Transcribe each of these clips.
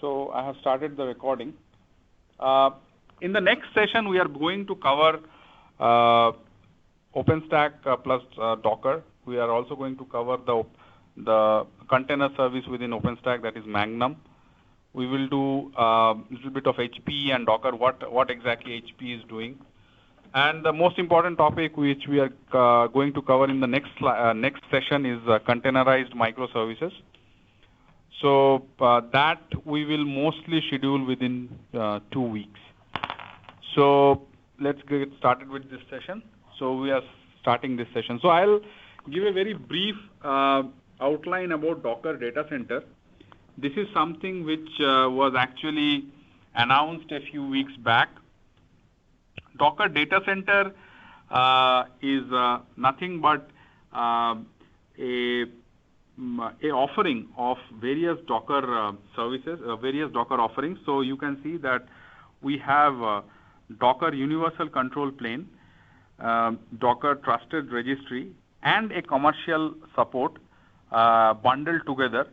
So I have started the recording. In the next session, we are going to cover OpenStack plus Docker. We are also going to cover the container service within OpenStack, that is Magnum. We will do a little bit of HP and Docker, what exactly HP is doing. And the most important topic which we are going to cover in the next session is containerized microservices. So that we will mostly schedule within 2 weeks. So let's get started with this session. So we are starting this session. So I'll give a very brief outline about Docker Datacenter. This is something which was actually announced a few weeks back. Docker Datacenter is nothing but a offering of various Docker services, various Docker offerings. So you can see that we have Docker Universal Control Plane, Docker Trusted Registry, and a commercial support bundled together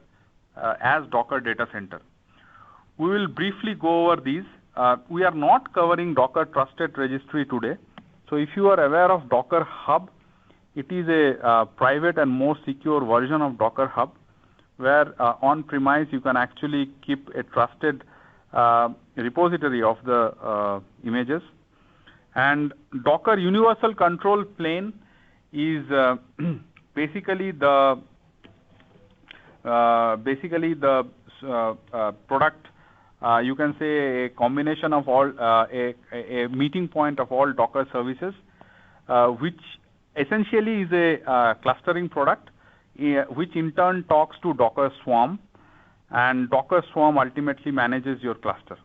as Docker Datacenter. We will briefly go over these. We are not covering Docker Trusted Registry today. So if you are aware of Docker Hub, it is a private and more secure version of Docker Hub, where on-premise you can actually keep a trusted repository of the images. And Docker Universal Control Plane is basically the product. You can say a combination of all, a meeting point of all Docker services, which essentially is a clustering product, which in turn talks to Docker Swarm, and Docker Swarm ultimately manages your cluster.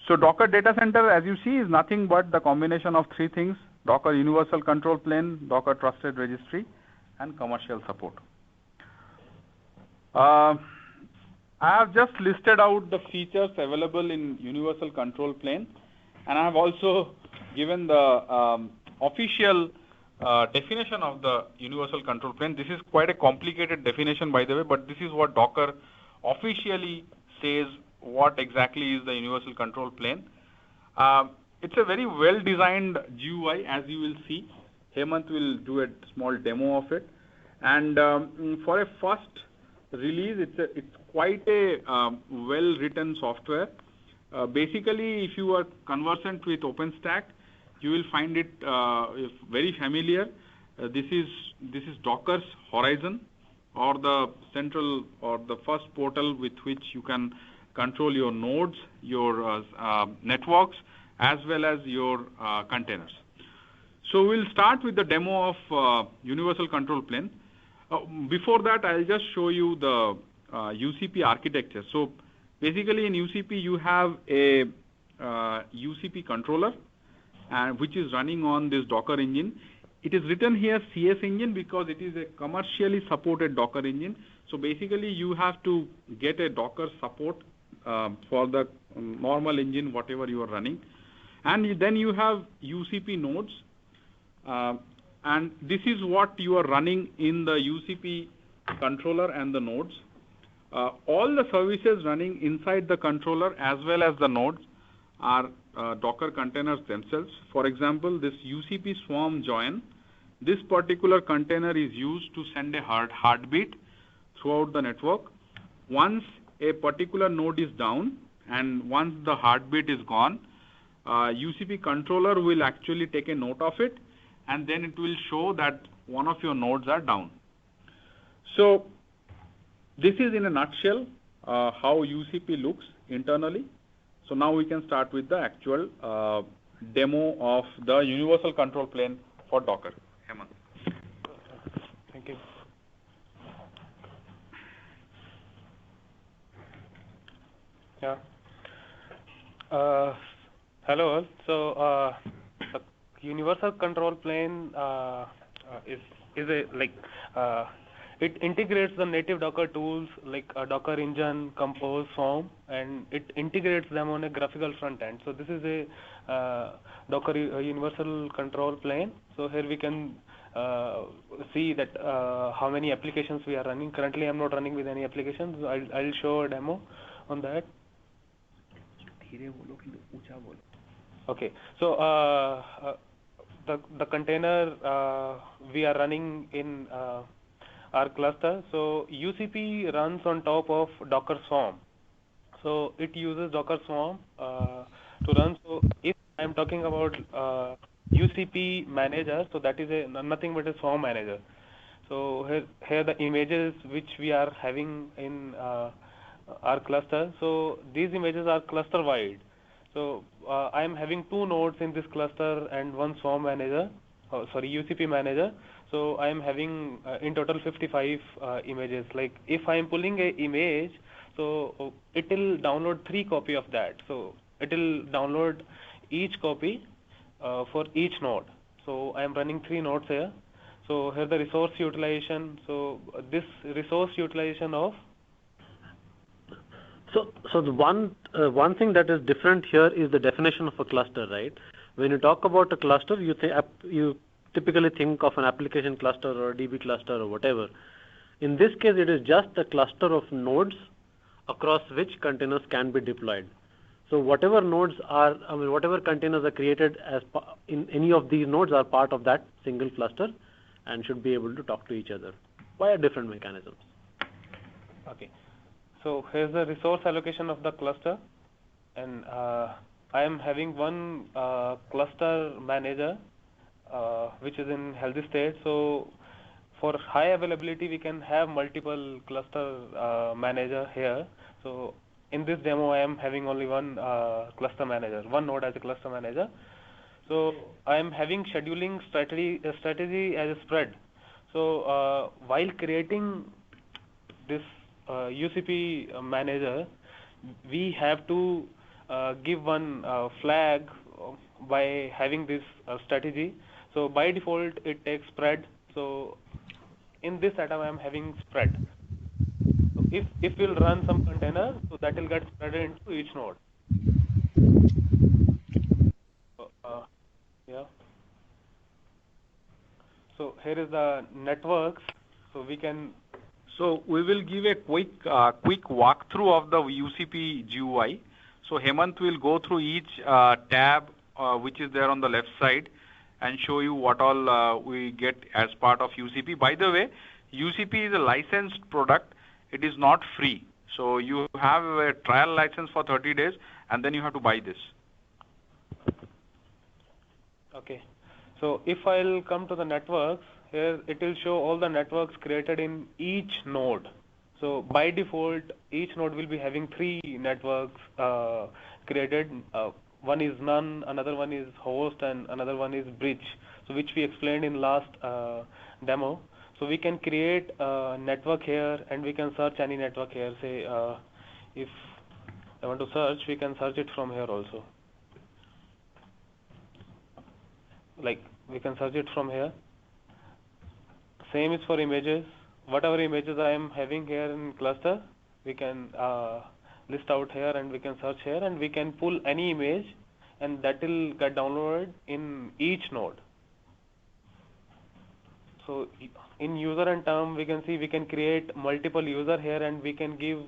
So Docker Datacenter, as you see, is nothing but the combination of three things: Docker Universal Control Plane, Docker Trusted Registry, and commercial support. I have just listed out the features available in Universal Control Plane, and I have also given the official definition of the Universal Control Plane. This is quite a complicated definition, by the way, but this is what Docker officially says what exactly is the Universal Control Plane. It's a very well-designed GUI, as you will see. Hemant will do a small demo of it. And for a first release, it's quite a well-written software. Basically, if you are conversant with OpenStack, you will find it very familiar. This is Docker's Horizon, or the central or the first portal with which you can control your nodes, your networks, as well as your containers. So we'll start with the demo of Universal Control Plane. Before that, I'll just show you the UCP architecture. So basically in UCP, you have a UCP controller, which is running on this Docker engine. It is written here CS engine because it is a commercially supported Docker engine. So basically you have to get a Docker support for the normal engine, whatever you are running. And then you have UCP nodes. And this is what you are running in the UCP controller and the nodes. All the services running inside the controller as well as the nodes are Docker containers themselves. For example, this UCP Swarm join, this particular container is used to send a heartbeat throughout the network. Once a particular node is down and once the heartbeat is gone, UCP controller will actually take a note of it, and then it will show that one of your nodes are down. So this is in a nutshell how UCP looks internally. So now we can start with the actual demo of the Universal Control Plane for Docker. Hemant. Thank you. Yeah. Hello all. So the Universal Control Plane is a it integrates the native Docker tools like Docker Engine, Compose, Swarm, and it integrates them on a graphical front end. So this is a Docker Universal Control Plane. So here we can see that how many applications we are running. Currently, I'm not running with any applications. I'll show a demo on that. Okay. So the container we are running in our cluster. So UCP runs on top of Docker Swarm. So it uses Docker Swarm to run. So if I'm talking about UCP manager, so that is nothing but a Swarm manager. So here the images which we are having in our cluster. So these images are cluster wide. So I am having 2 nodes in this cluster and 1 Swarm manager, UCP manager. So I am having in total 55 images. Like if I am pulling a image, so it will download 3 copy of that. So it will download each copy for each node. So I am running 3 nodes here. So here the resource utilization. So this resource utilization of. So the one thing that is different here is the definition of a cluster, right? When you talk about a cluster, you typically think of an application cluster or a DB cluster or whatever. In this case, it is just a cluster of nodes across which containers can be deployed. So whatever containers are created in any of these nodes are part of that single cluster and should be able to talk to each other via different mechanisms. Okay. So here's the resource allocation of the cluster, and I am having one cluster manager which is in healthy state. So for high availability, we can have multiple cluster manager here. So in this demo, I am having only one cluster manager, one node as a cluster manager. So I am having scheduling strategy as a spread. So while creating this UCP manager, we have to give one flag by having this strategy. So by default, it takes spread. So in this setup, I am having spread. So if we'll run some container, so that will get spread into each node. Yeah. So here is the networks. So we can. So we will give a quick walkthrough of the UCP GUI. So Hemant will go through each tab which is there on the left side and show you what all we get as part of UCP. By the way, UCP is a licensed product. It is not free. So you have a trial license for 30 days and then you have to buy this. Okay. So if I'll come to the networks, here it will show all the networks created in each node. So by default, each node will be having 3 networks created. One is none, another one is host, and another one is bridge. So which we explained in last demo. So we can create a network here and we can search any network here. Say if I want to search, we can search it from here also. Like we can search it from here. Same is for images. Whatever images I am having here in cluster, we can list out here and we can search here and we can pull any image and that will get downloaded in each node. So in user and term, we can see we can create multiple user here and we can give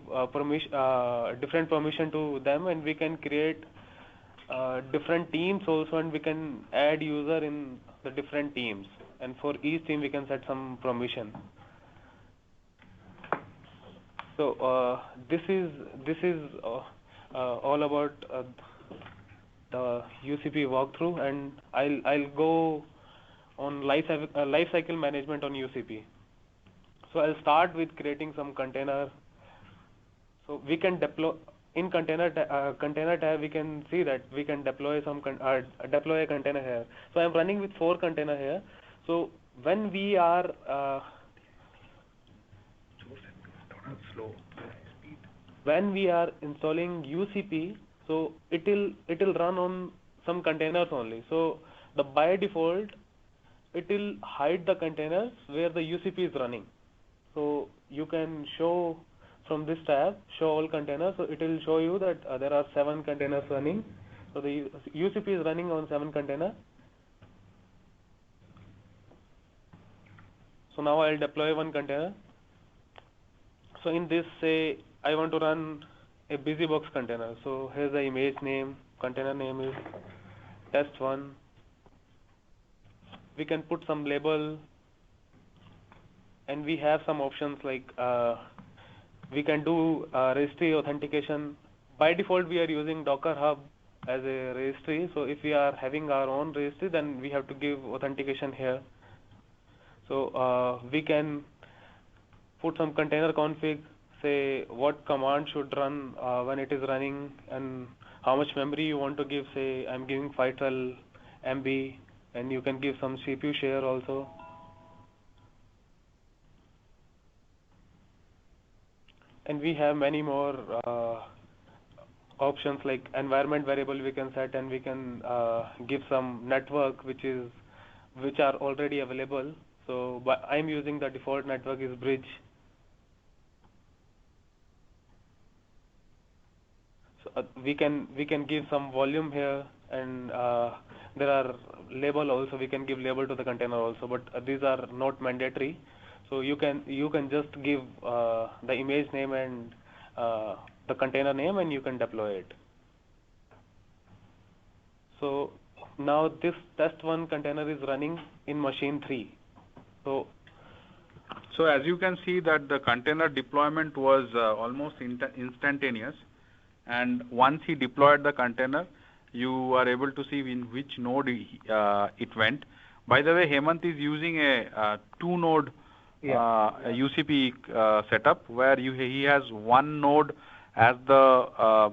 different permission to them, and we can create different teams also, and we can add user in the different teams, and for each team we can set some permission. So this is all about the UCP walkthrough, and I'll go on lifecycle management on UCP. So I'll start with creating some container. So we can deploy in container tab. We can see that we can deploy deploy a container here. So I'm running with 4 container here. So when we are installing UCP, so it will run on some containers only. So by default, it will hide the containers where the UCP is running. So you can show from this tab, show all containers. So it will show you that there are 7 containers running. So the UCP is running on 7 containers. So now I'll deploy one container. So in this, say I want to run a busybox container. So here's the image name, container name is test1. We can put some label, and we have some options like we can do registry authentication. By default, we are using Docker Hub as a registry. So if we are having our own registry, then we have to give authentication here. So we can put some container config, say what command should run when it is running, and how much memory you want to give. Say I'm giving 512 MB, and you can give some CPU share also. And we have many more options like environment variable we can set, and we can give some network which are already available. So I'm using the default network is bridge. So we can give some volume here, and there are label also. We can give label to the container also, but these are not mandatory. So you can just give the image name and the container name, and you can deploy it. So now this test1 container is running in machine 3. So as you can see that the container deployment was almost instantaneous, and once he deployed the container, you are able to see in which node it went. By the way, Hemant is using a 2-node UCP setup where he has one node as the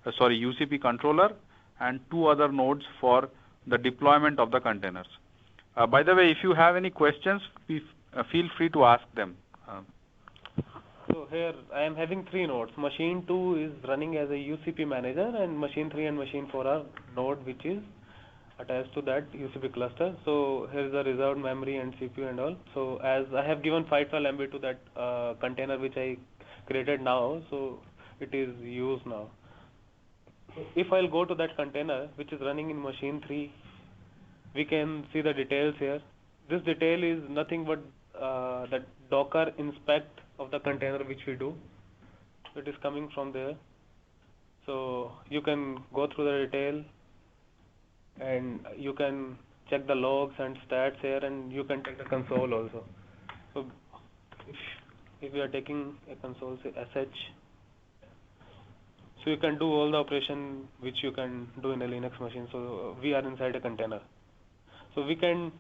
UCP controller, and 2 other nodes for the deployment of the containers. By the way, if you have any questions, feel free to ask them. So here I am having 3 nodes. Machine 2 is running as a UCP manager, and machine 3 and machine 4 are node which is attached to that UCP cluster. So here is the reserved memory and CPU and all. So as I have given 512 MB to that container which I created now, so it is used now. If I'll go to that container which is running in machine 3, we can see the details here. This detail is nothing but the Docker inspect of the container which we do. It is coming from there. So you can go through the detail, and you can check the logs and stats here, and you can take the console also. So if you are taking a console, say sh, so you can do all the operation which you can do in a Linux machine. So we are inside a container. So we can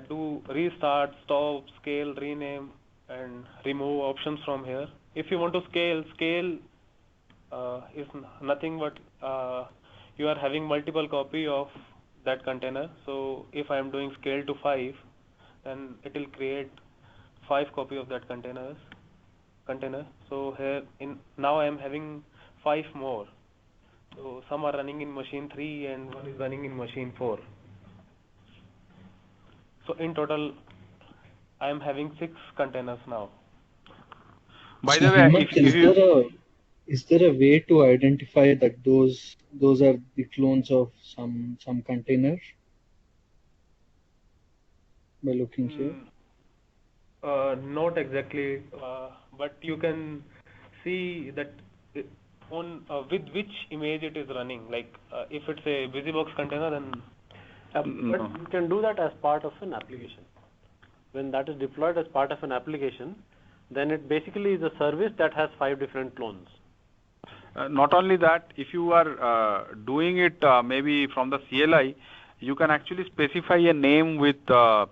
do restart, stop, scale, rename, and remove options from here. If you want to scale is nothing but you are having multiple copy of that container. So if I am doing scale to 5, then it will create 5 copy of that container. So here now I am having 5 more. So some are running in machine 3 and one is running in machine 4. So in total, I am having 6 containers now. By the way, is there a way to identify that those are the clones of some container by looking here? Not exactly, but you can see that on with which image it is running. Like if it's a busybox container, then but you can do that as part of an application. When that is deployed as part of an application, then it basically is a service that has 5 different clones. Not only that, if you are doing it maybe from the CLI, you can actually specify a name with a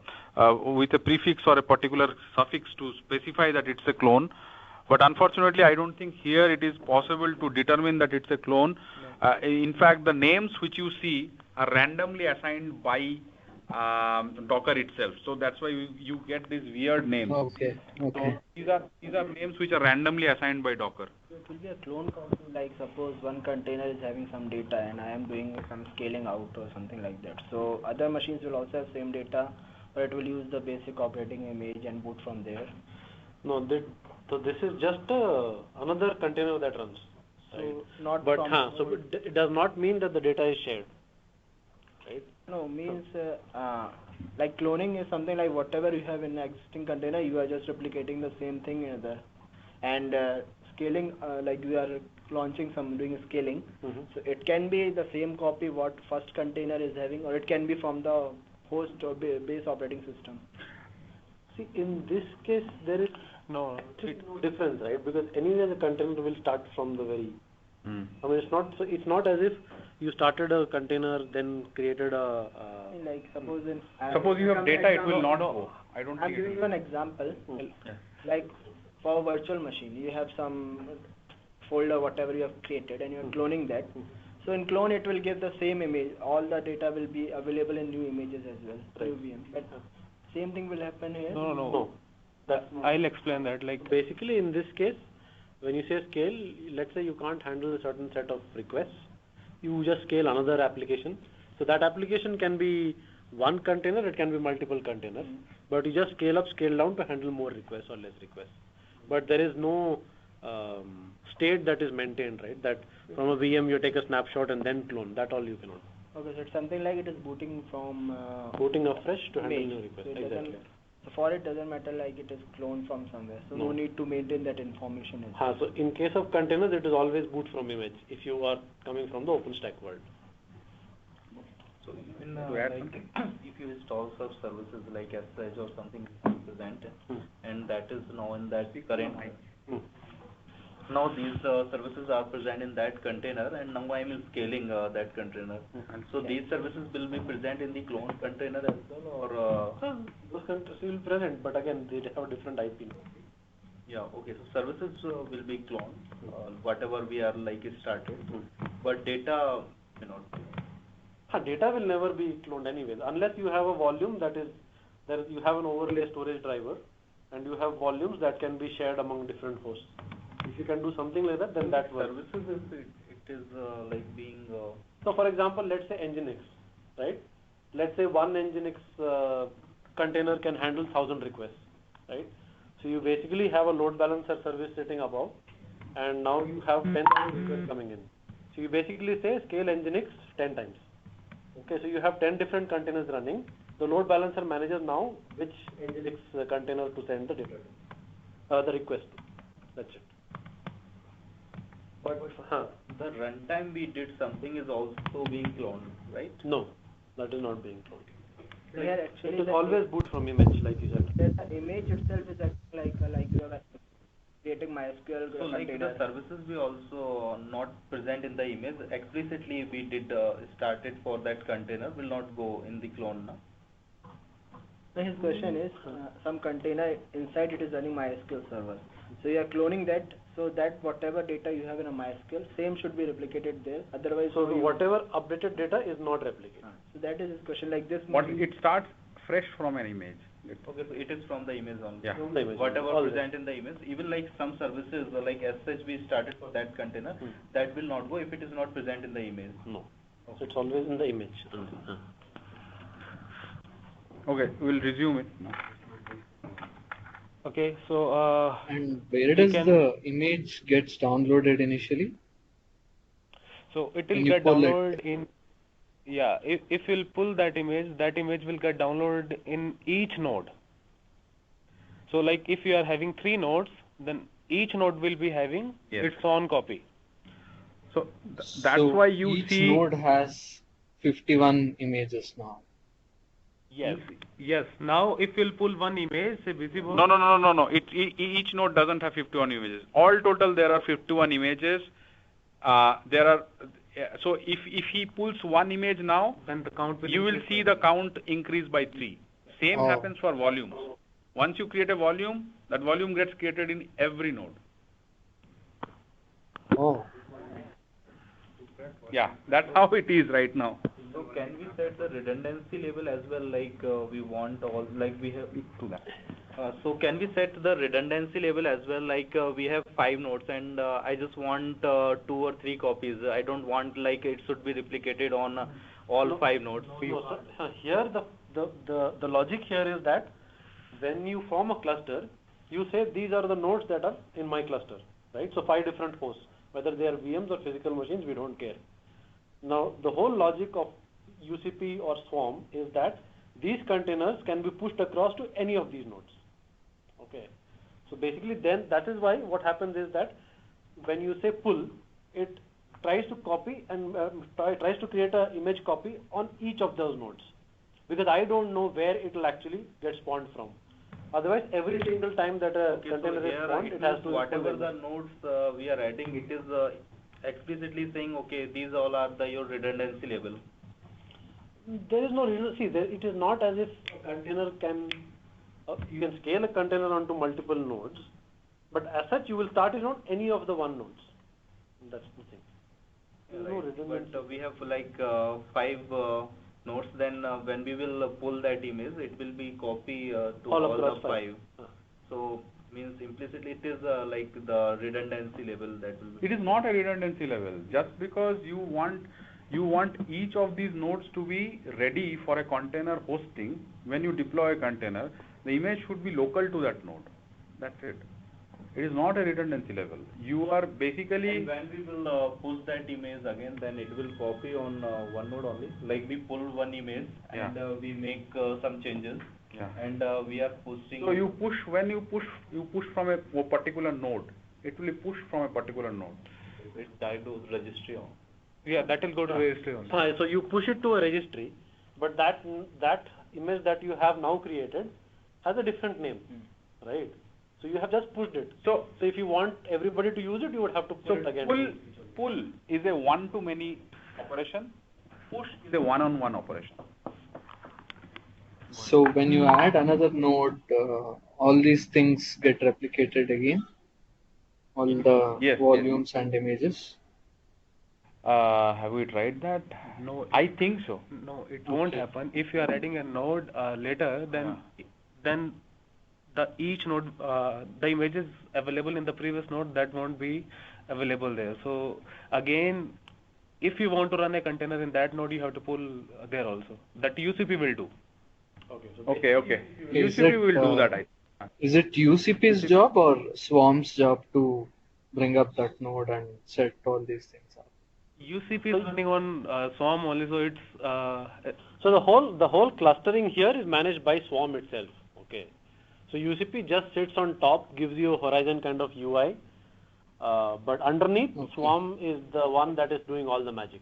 prefix or a particular suffix to specify that it's a clone. But unfortunately, I don't think here it is possible to determine that it's a clone. In fact, the names which you see are randomly assigned by Docker itself. So that's why you get these weird names. Okay. So these are names which are randomly assigned by Docker. So it will be a clone copy, like suppose one container is having some data and I am doing some scaling out or something like that. So other machines will also have same data, but it will use the basic operating image and boot from there. No, so this is just another container that runs. So right? not but from so it does not mean that the data is shared, right? No, means like cloning is something like whatever you have in an existing container, you are just replicating the same thing in other. And scaling, like we are launching doing a scaling. So it can be the same copy what first container is having, or it can be from the host or base operating system. See, in this case, there is no difference, right? Because anyway, the container will start from the very. I mean, it's not as if you started a container, then created a. Like suppose you have data, it will not go. I don't. I'm giving you an example. Like for a virtual machine, you have some folder, whatever you have created, and you're cloning that. So in clone, it will give the same image. All the data will be available in new images as well. Right. But same thing will happen here. No. I'll explain that. Like basically, in this case, when you say scale, let's say you can't handle a certain set of requests, you just scale another application. So that application can be one container, it can be multiple containers, but you just scale up, scale down to handle more requests or less requests. But there is no state that is maintained, right? That from a VM you take a snapshot and then clone. That all you cannot. Okay, so it's something like it is booting from booting afresh to handle new requests. So exactly. So for it doesn't matter like it is cloned from somewhere. So no need to maintain that information. So in case of containers, it is always boot from image if you are coming from the OpenStack world. So even if you install such services like SSH or something present, and that is now in that current. Now these services are present in that container, and now I am scaling that container. So these services will be present in the clone container as well, or those containers will be present, but again they have a different IP. Yeah. Okay. So services will be cloned, whatever we are started, but data may not be. Data will never be cloned anyways, unless you have a volume that is there. You have an overlay storage driver, and you have volumes that can be shared among different hosts. If you can do something like that, then that works. Services it is like being. So, for example, let's say Nginx, right? Let's say one Nginx container can handle 1,000 requests, right? So you basically have a load balancer service sitting above, and now you have 10,000 requests coming in. So you basically say scale Nginx 10 times. Okay, so you have 10 different containers running. The load balancer manages now which Nginx container to send the data, the request to. That's it. But the runtime we did something is also being cloned, right? No, that is not being cloned. So here actually it is always boot from image, like you said. The image itself is like you are creating MySQL. So like the services we also not present in the image. Explicitly we did started for that container will not go in the clone now. So his question is some container inside it is running MySQL server. So you are cloning that, so that whatever data you have in a MySQL, same should be replicated there. Otherwise, so whatever updated data is not replicated. So that is his question. Like this. What it starts fresh from an image. Okay, so it is from the image only. Yeah. From the image. Whatever present in the image, even like some services like SSH we started for that container, that will not go if it is not present in the image. No. Okay. So it's always in the image. Okay, we'll resume it now. okay, so and where does the image gets downloaded initially? So it will get downloaded in. Yeah, if you'll pull that image will get downloaded in each node. So like if you are having 3 nodes, then each node will be having its own copy. So that's why you each see. Each node has 51 images now. Yes. Now if you'll pull one image, say visible. No. Each node doesn't have 51 images. All total there are 51 images. So if he pulls one image now, then the count will you will see the count increase by 3. Same happens for volumes. Once you create a volume, that volume gets created in every node. Oh. Yeah, that's how it is right now. So can we set the redundancy level as well, like we want all, like we have to that. So can we set the redundancy level as well, like we have 5 nodes and I just want 2 or 3 copies. I don't want like it should be replicated on all 5 nodes. No, here the logic here is that when you form a cluster, you say these are the nodes that are in my cluster, right? So 5 different hosts, whether they are VMs or physical machines, we don't care. Now the whole logic of UCP or Swarm is that these containers can be pushed across to any of these nodes. Okay. So basically then that is why what happens is that when you say pull, it tries to copy and tries to create an image copy on each of those nodes, because I don't know where it will actually get spawned from. Otherwise, every single time that a container is spawned, it has to whatever the nodes we are adding, it is explicitly saying, okay, these all are your redundancy level. There is no reason. See, it is not as if a container can. You can scale a container onto multiple nodes, but as such, you will start it on any of the one nodes. That's the thing. Right. But we have like 5 nodes. Then when we will pull that image, it will be copy to all the 5. So means implicitly it is like the redundancy level that will be. It is not a redundancy level. Just because you want each of these nodes to be ready for a container hosting, when you deploy a container, the image should be local to that node. That's it. It is not a redundancy level. You are basically... And when we will push that image again, then it will copy on one node only. Like we pull one image and we make some changes. Yeah. And we are pushing... So you push, when you push from a particular node. It will push from a particular node. It tied to registry on. Yeah, that will go to registry only. So you push it to a registry, but that image that you have now created has a different name, right? So you have just pushed it. So if you want everybody to use it, you would have to pull it again. Pull is a one-to-many operation. Push is a one-on-one operation. So when you add another node, all these things get replicated again? All the volumes and images? Have we tried that? No. I think so. No, it won't happen. If you are adding a node later, then each node, the images available in the previous node, that won't be available there. So again, if you want to run a container in that node, you have to pull there also. That UCP will do. Okay. UCP will do that. Is it UCP's job or Swarm's job to bring up that node and set all these things up? UCP is running on Swarm only, so it's... So the whole clustering here is managed by Swarm itself. Okay. So UCP just sits on top, gives you a horizon kind of UI, but underneath Swarm is the one that is doing all the magic.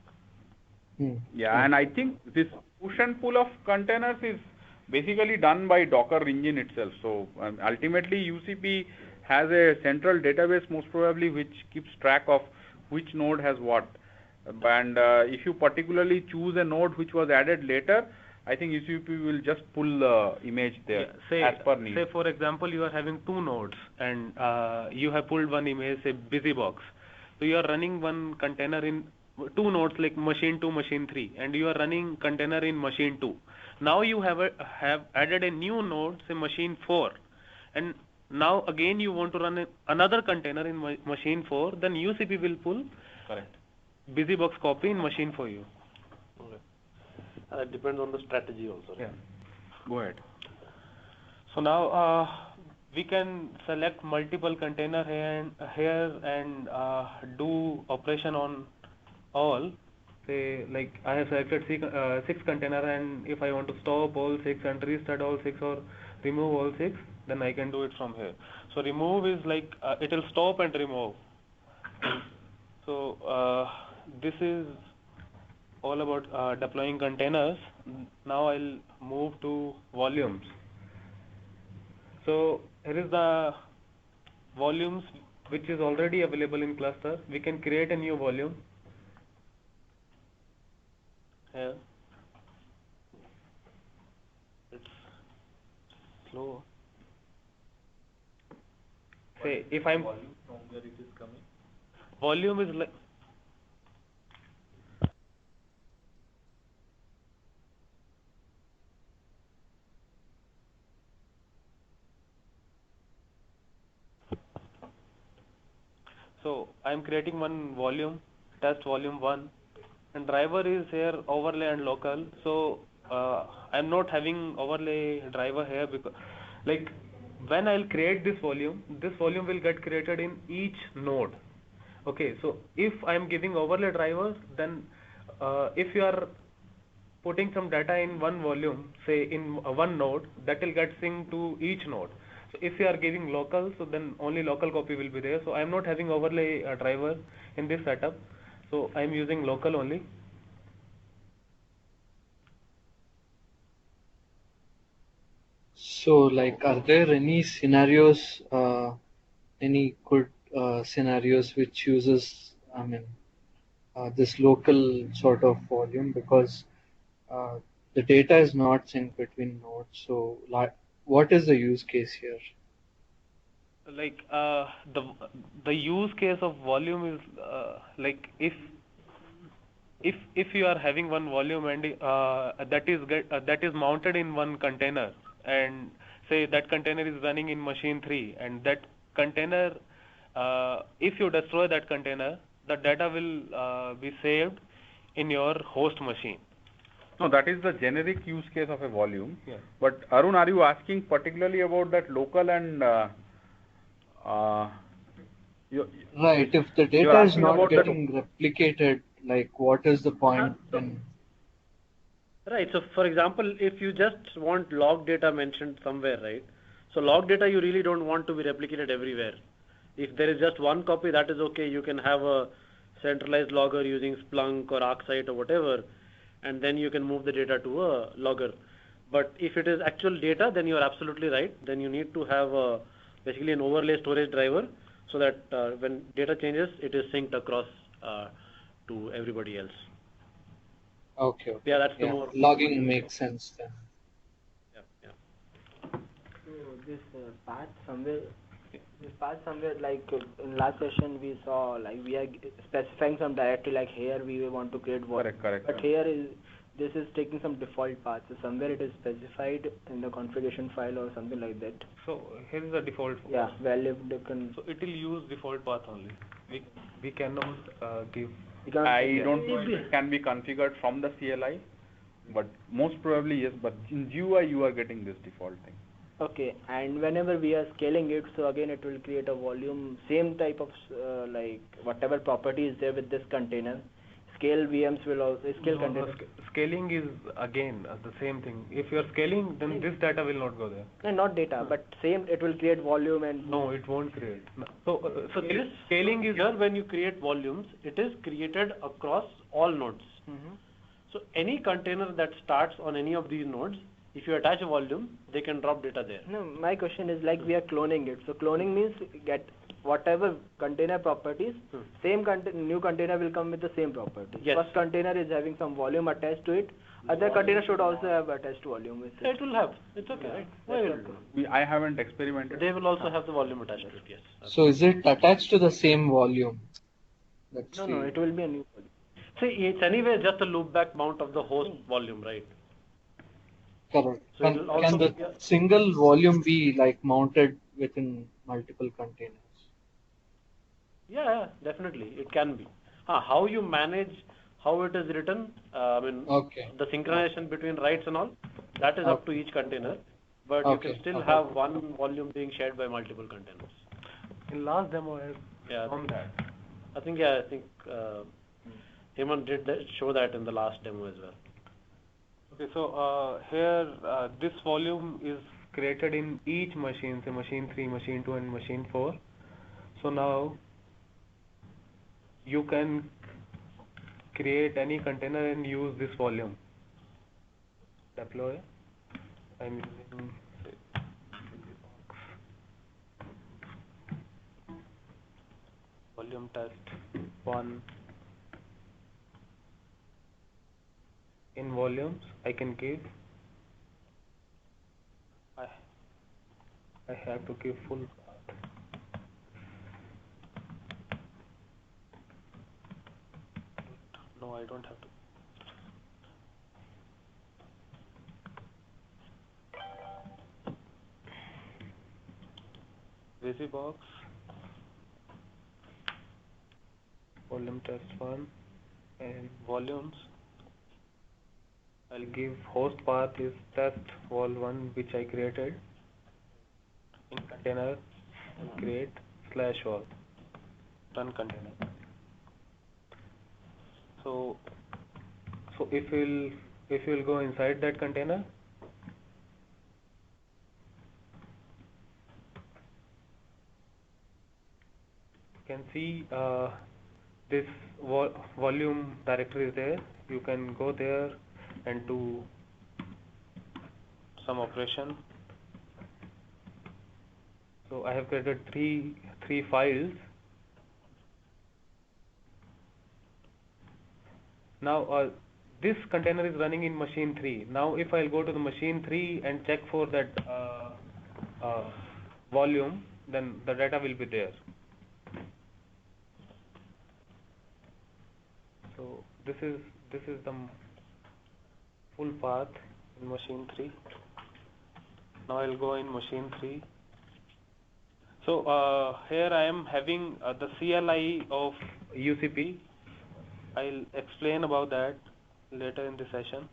Yeah, and I think this push and pull of containers is basically done by Docker engine itself. So ultimately UCP has a central database most probably which keeps track of which node has what. And if you particularly choose a node which was added later, I think UCP will just pull the image there as per need. Say for example, you are having 2 nodes and you have pulled one image, say BusyBox. So you are running one container in 2 nodes like machine 2, machine 3, and you are running container in machine 2. Now you have added a new node, say machine 4, and now again you want to run another container in machine 4, then UCP will pull BusyBox copy in machine for you. Okay. It depends on the strategy also. Yeah. Go ahead. So now we can select multiple container here and do operation on all. Say like I have selected 6 container, and if I want to stop all 6 and restart all 6 or remove all 6, then I can do it from here. So remove is like it will stop and remove. So this is all about deploying containers. Now I'll move to volumes. So here is the volumes which is already available in cluster. We can create a new volume here. It's slow. Say if I'm volume from where it is coming. Volume is like so I'm creating one volume, test volume 1, and driver is here overlay and local. So I'm not having overlay driver here because like when I'll create this volume will get created in each node. Okay, so if I'm giving overlay drivers, then if you are putting some data in one volume, say in one node, that will get synced to each node. So if you are giving local, so then only local copy will be there. So I am not having overlay driver in this setup. So I am using local only. So, like, are there any scenarios, any good scenarios which uses, this local sort of volume, because uh, the data is not synced between nodes. So, like, what is the use case here? Like the use case of volume is like if you are having one volume and that is mounted in one container, and say that container is running in machine 3, and that container, if you destroy that container, the data will be saved in your host machine. No, that is the generic use case of a volume. Yeah. But Arun, are you asking particularly about that local and Right. If the data is not getting replicated, like, what is the point then? Right. So, for example, if you just want log data mentioned somewhere, right? So, log data you really don't want to be replicated everywhere. If there is just one copy, that is okay. You can have a centralized logger using Splunk or ArcSight or whatever, and then you can move the data to a logger. But if it is actual data, then you are absolutely right. Then you need to have basically an overlay storage driver, so that when data changes, it is synced across to everybody else. Okay. Yeah, that's the more logging makes sense then. Yeah. So this path somewhere like in last session we saw, like we are specifying some directory, like here we want to create one. Correct. But here this is taking some default path. So somewhere it is specified in the configuration file or something like that. So here is the default. Yeah, value can. So it will use default path only. We cannot give. I don't know if it can be configured from the CLI, but most probably yes. But in GUI you are getting this default thing. Okay, and whenever we are scaling it, so again it will create a volume, same type of like whatever property is there with this container. Scale VMs will also scale container. Scaling is again the same thing. If you are scaling, then this data will not go there. No, not data, but same. It will create volume and. No, it won't create. So this scaling is here when you create volumes, it is created across all nodes. So any container that starts on any of these nodes, if you attach a volume, they can drop data there. No, my question is like we are cloning it. So cloning means get whatever container properties, same new container will come with the same properties. Yes. First container is having some volume attached to it. Other container should also have attached volume with it. It will have. It's okay, right? I haven't experimented. They will also have the volume attached to it, yes. So is it attached to the same volume? No, it will be a new volume. See, it's anyway just a loopback mount of the host volume, right? Correct. So it will also can the be single volume be like mounted within multiple containers? Yeah, definitely. It can be. How you manage, how it is written, the synchronization between writes and all, that is up to each container. But you can still have one volume being shared by multiple containers. In last demo, I have shown that. I think Hemant did show that in the last demo as well. Okay, so here this volume is created in each machine, say machine 3, machine 2 and machine 4. So now you can create any container and use this volume. Deploy. I'm using volume test 1. In volumes, I can give. I have to give full path. No, I don't have to. VisiBox, volume test 1, and volumes. I'll give host path is test vol1, which I created in container. I'll create /vol run container. So if you'll go inside that container, can see this volume directory is there. You can go there and do some operation. So I have created three files. Now this container is running in machine 3. Now if I'll go to the machine 3 and check for that volume, then the data will be there. So this is the full path in machine 3. Now I'll go in machine 3. So here I am having the CLI of UCP. I'll explain about that later in the session.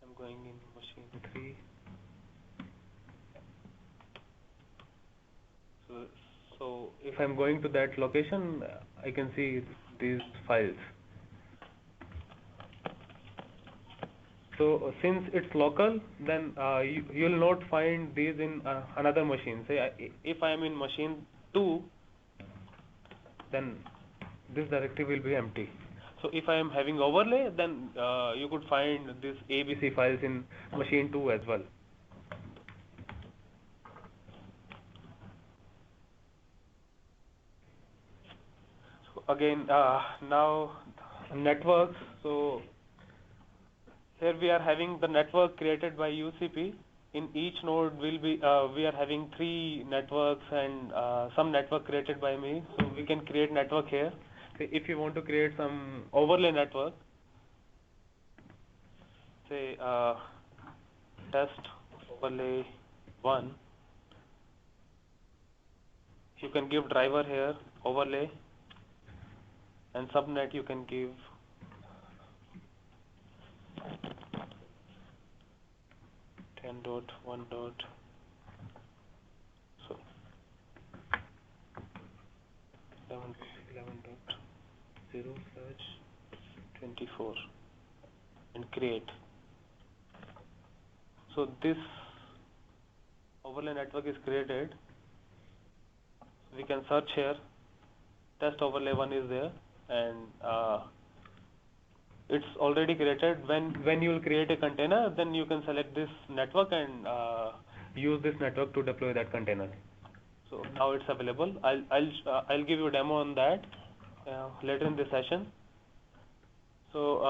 I'm going in machine 3. So if I'm going to that location, I can see these files. So since it's local, then you'll not find these in another machine. Say if I am in machine 2, then this directory will be empty. So if I am having overlay, then you could find these ABC files in machine 2 as well. So again, now networks. So here we are having the network created by UCP. In each node will be we are having 3 networks and some network created by me. So we can create network here. Say if you want to create some overlay network, say test overlay 1. You can give driver here, overlay, and subnet you can give .1. So 11.0/24 and create. So this overlay network is created. We can search here. Test overlay 1 is there, and it's already created. When you will create a container, then you can select this network and use this network to deploy that container. So now it's available. I'll give you a demo on that later in the session. So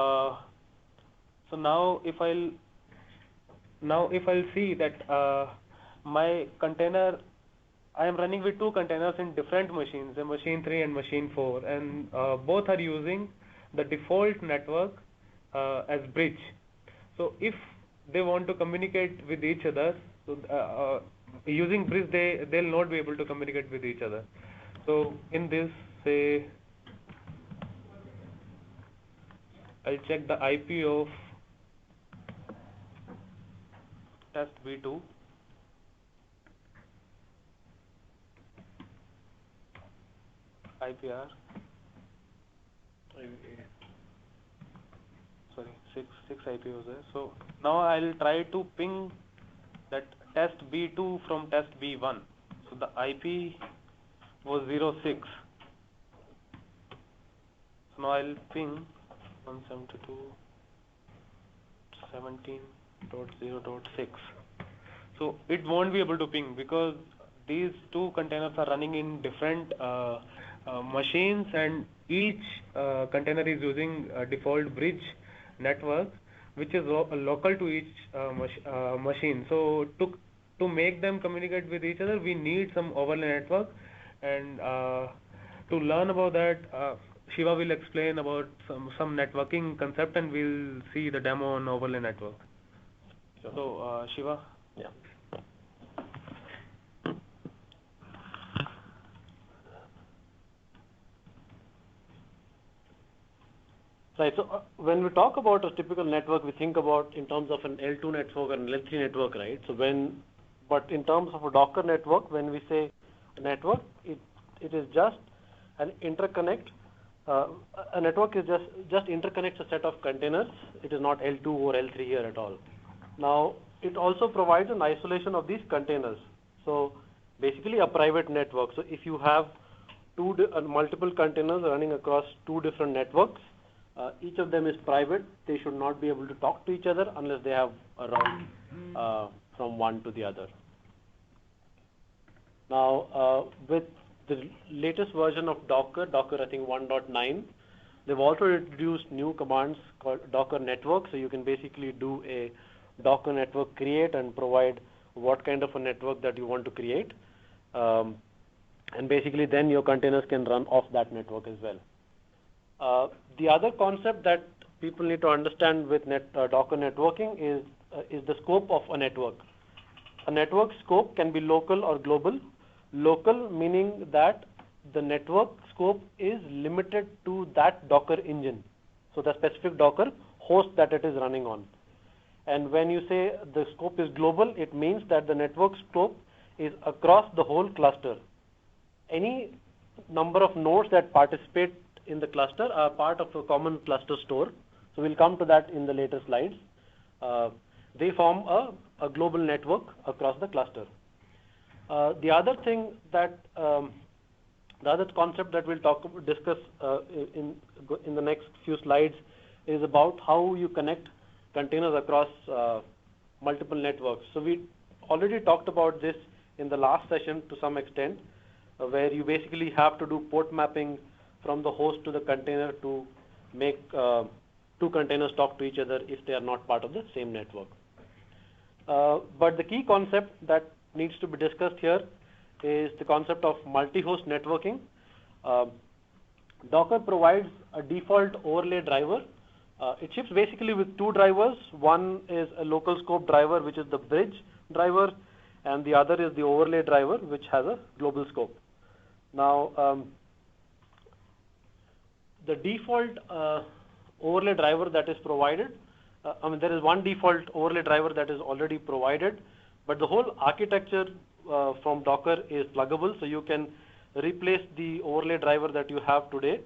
so now if I'll see that my container, I am running with 2 containers in different machines, a machine 3 and machine 4, and both are using the default network as bridge. So if they want to communicate with each other, so using bridge they'll not be able to communicate with each other. So in this, say I'll check the IP of test B2. IPR. Sorry, 6 IP was there. So now I'll try to ping that test B2 from test B1. So the IP was 06. So now I'll ping 172.17.0.6. So it won't be able to ping because these 2 containers are running in different machines, and each container is using a default bridge network which is local to each machine. So to make them communicate with each other, we need some overlay network, and to learn about that, Shiva will explain about some networking concept, and we'll see the demo on overlay network. So Shiva. Yeah. Right. So when we talk about a typical network, we think about in terms of an L2 network and an L3 network, right? So but in terms of a Docker network, when we say network, it is just an interconnect. A network is just interconnects a set of containers. It is not L2 or L3 here at all. Now, it also provides an isolation of these containers. So basically a private network. So if you have multiple containers running across two different networks, each of them is private. They should not be able to talk to each other unless they have a route from one to the other. Now, with the latest version of Docker I think 1.9, they've also introduced new commands called Docker network. So you can basically do a Docker network create and provide what kind of a network that you want to create. And basically then your containers can run off that network as well. The other concept that people need to understand with Docker networking is the scope of a network. A network scope can be local or global. Local meaning that the network scope is limited to that Docker engine, so the specific Docker host that it is running on. And when you say the scope is global, it means that the network scope is across the whole cluster. Any number of nodes that participate in the cluster are part of a common cluster store. So we'll come to that in the later slides. They form a global network across the cluster. The other thing that the other concept that we'll discuss in the next few slides is about how you connect containers across multiple networks. So we already talked about this in the last session to some extent, where you basically have to do port mapping from the host to the container to make two containers talk to each other if they are not part of the same network. But the key concept that needs to be discussed here is the concept of multi-host networking. Docker provides a default overlay driver. It ships basically with two drivers. One is a local scope driver, which is the bridge driver, and the other is the overlay driver, which has a global scope. Now, the default overlay driver that is provided, there is one default overlay driver that is already provided, but the whole architecture from Docker is pluggable, so you can replace the overlay driver that you have today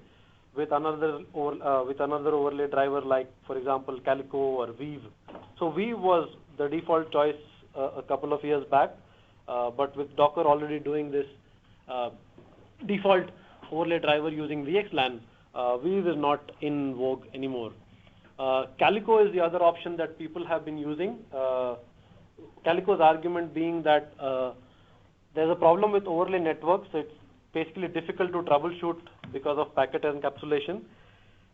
with another overlay driver, like for example Calico or Weave. So Weave was the default choice a couple of years back, but with Docker already doing this default overlay driver using VXLAN, Weave is not in vogue anymore. Calico is the other option that people have been using. Calico's argument being that there's a problem with overlay networks. It's basically difficult to troubleshoot because of packet encapsulation,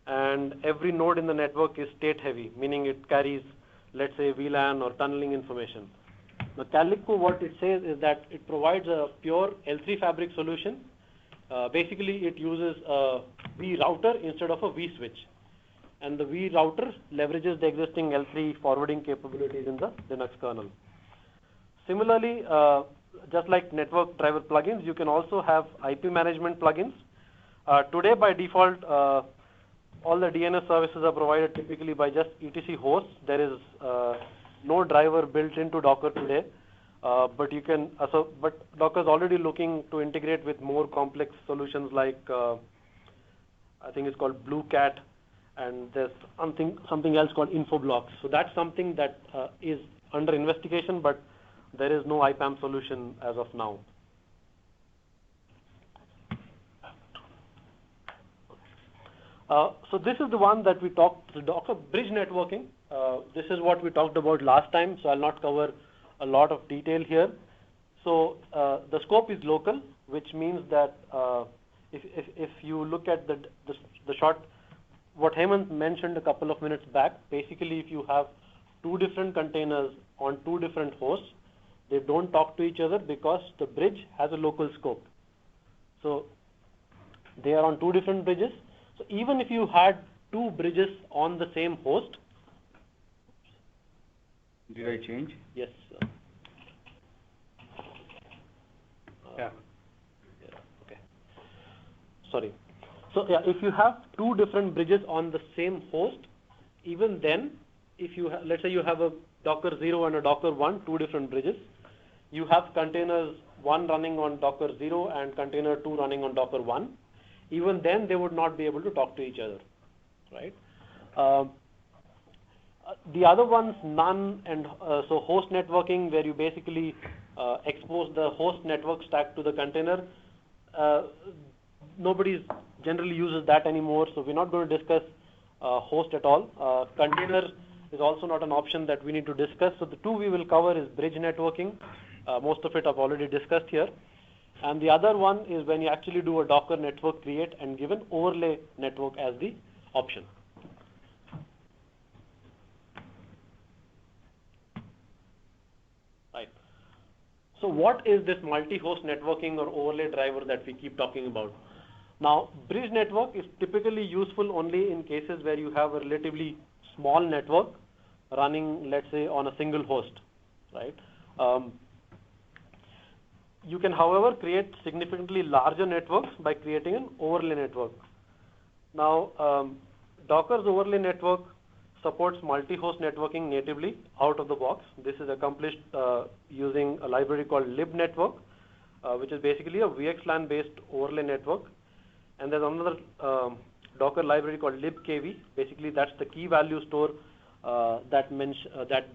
and every node in the network is state heavy, meaning it carries, let's say, VLAN or tunneling information. Now, Calico, what it says is that it provides a pure L3 fabric solution. Basically, it uses a vRouter instead of a vSwitch. And the vRouter leverages the existing L3 forwarding capabilities in the Linux kernel. Similarly, just like network driver plugins, you can also have IP management plugins. Today, by default, all the DNS services are provided typically by just etc hosts. There is no driver built into Docker today, but you can. But Docker is already looking to integrate with more complex solutions like I think it's called BlueCat, and there's something else called InfoBlocks. So that's something that is under investigation, but there is no IPAM solution as of now. So this is the one that we talked, the Docker bridge networking. This is what we talked about last time, so I'll not cover a lot of detail here. So the scope is local, which means that if you look at the short, what Hemant mentioned a couple of minutes back, basically if you have two different containers on two different hosts, they don't talk to each other because the bridge has a local scope. So they are on two different bridges. So even if you had two bridges on the same host. Did I change? Yes, sir. Yeah. Okay. Sorry. So yeah, if you have two different bridges on the same host, even then, if you let's say you have a Docker 0 and a Docker 1, two different bridges, you have containers 1 running on Docker 0 and container 2 running on Docker 1. Even then, they would not be able to talk to each other, right? The other ones, none, and so host networking, where you basically expose the host network stack to the container. Nobody generally uses that anymore, so we're not going to discuss host at all. Container is also not an option that we need to discuss. So the two we will cover is bridge networking. Most of it I've already discussed here. And the other one is when you actually do a Docker network create and give an overlay network as the option. Right. So what is this multi-host networking or overlay driver that we keep talking about? Now, bridge network is typically useful only in cases where you have a relatively small network running, let's say, on a single host, right? You can, however, create significantly larger networks by creating an overlay network. Now, Docker's overlay network supports multi-host networking natively out of the box. This is accomplished using a library called libnetwork, which is basically a VXLAN-based overlay network. And there's another Docker library called libkv. Basically, that's the key value store that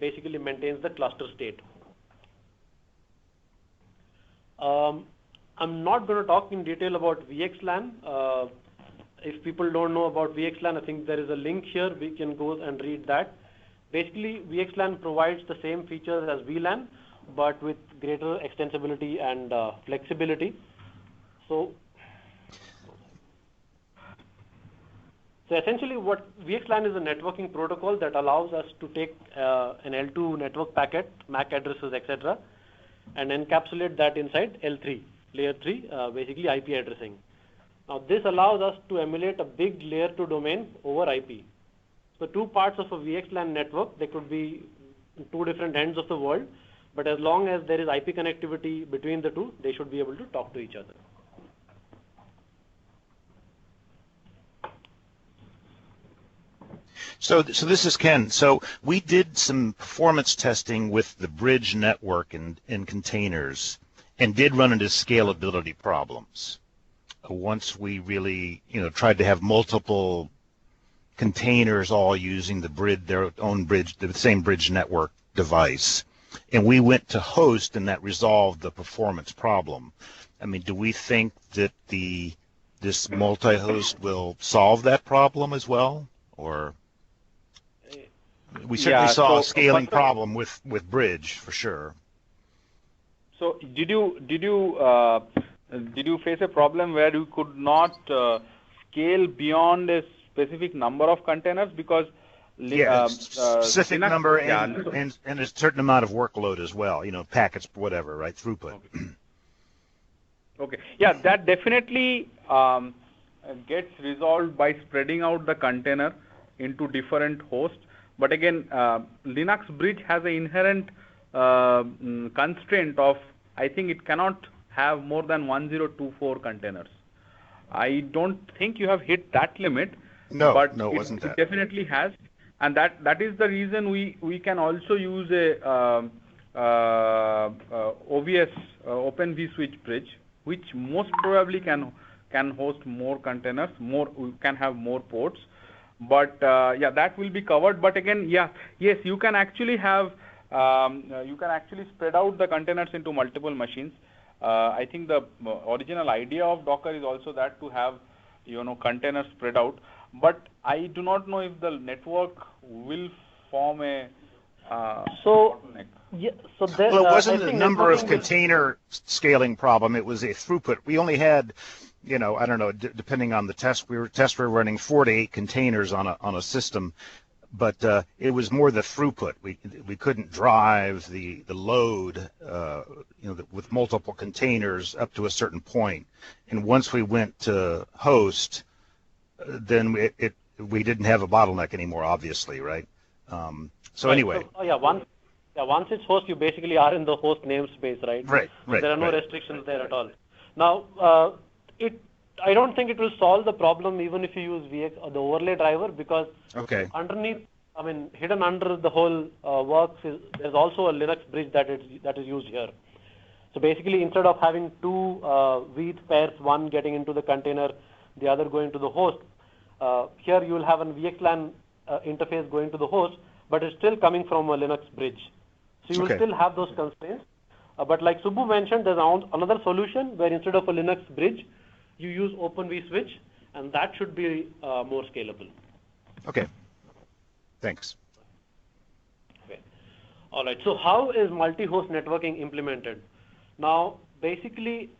basically maintains the cluster state. I'm not going to talk in detail about VXLAN. If people don't know about VXLAN, I think there is a link here. We can go and read that. Basically, VXLAN provides the same features as VLAN, but with greater extensibility and flexibility. So essentially, what VXLAN is a networking protocol that allows us to take an L2 network packet, MAC addresses, etc., and encapsulate that inside L3, layer 3, basically IP addressing. Now, this allows us to emulate a big layer 2 domain over IP. So two parts of a VXLAN network, they could be two different ends of the world, but as long as there is IP connectivity between the two, they should be able to talk to each other. So this is Ken. So we did some performance testing with the bridge network in containers and did run into scalability problems. Once we really, tried to have multiple containers all using their own bridge, the same bridge network device. And we went to host and that resolved the performance problem. I mean, do we think that this multi-host will solve that problem as well? Or we certainly saw a scaling problem with bridge for sure. So did you face a problem where you could not scale beyond a specific number of containers because specific Linux, number and a certain amount of workload as well, packets, whatever, right, throughput. Okay. Yeah, that definitely gets resolved by spreading out the container into different hosts. But again, Linux bridge has an inherent constraint of, I think it cannot have more than 1024 containers. I don't think you have hit that limit. No, but it wasn't that. It definitely has. And that is the reason we can also use a OVS, Open vSwitch bridge, which most probably can host more containers, can have more ports. But yeah, that will be covered. But again, yes, you can actually have spread out the containers into multiple machines. I think the original idea of Docker is also that to have containers spread out. But I do not know if the network will form a bottleneck. Yeah, well, it wasn't the number of container scaling problem; it was a throughput. We only had, I don't know, depending on the test we were running 4 to 8 containers on a system, but it was more the throughput. We couldn't drive the load, with multiple containers up to a certain point. And once we went to host, then we didn't have a bottleneck anymore, obviously, right? Anyway. Once it's host, you basically are in the host namespace, right? Right. So there are no restrictions there at all. Now, I don't think it will solve the problem even if you use VX or the overlay driver, because underneath, hidden under the whole works there's also a Linux bridge that is used here. So basically, instead of having two veth pairs, one getting into the container, the other going to the host, here you will have a VXLAN interface going to the host, but it's still coming from a Linux bridge. So you will still have those constraints. But like Subbu mentioned, there's another solution where instead of a Linux bridge, you use Open vSwitch, and that should be more scalable. Okay. Thanks. Okay. All right. So how is multi-host networking implemented? Now, basically,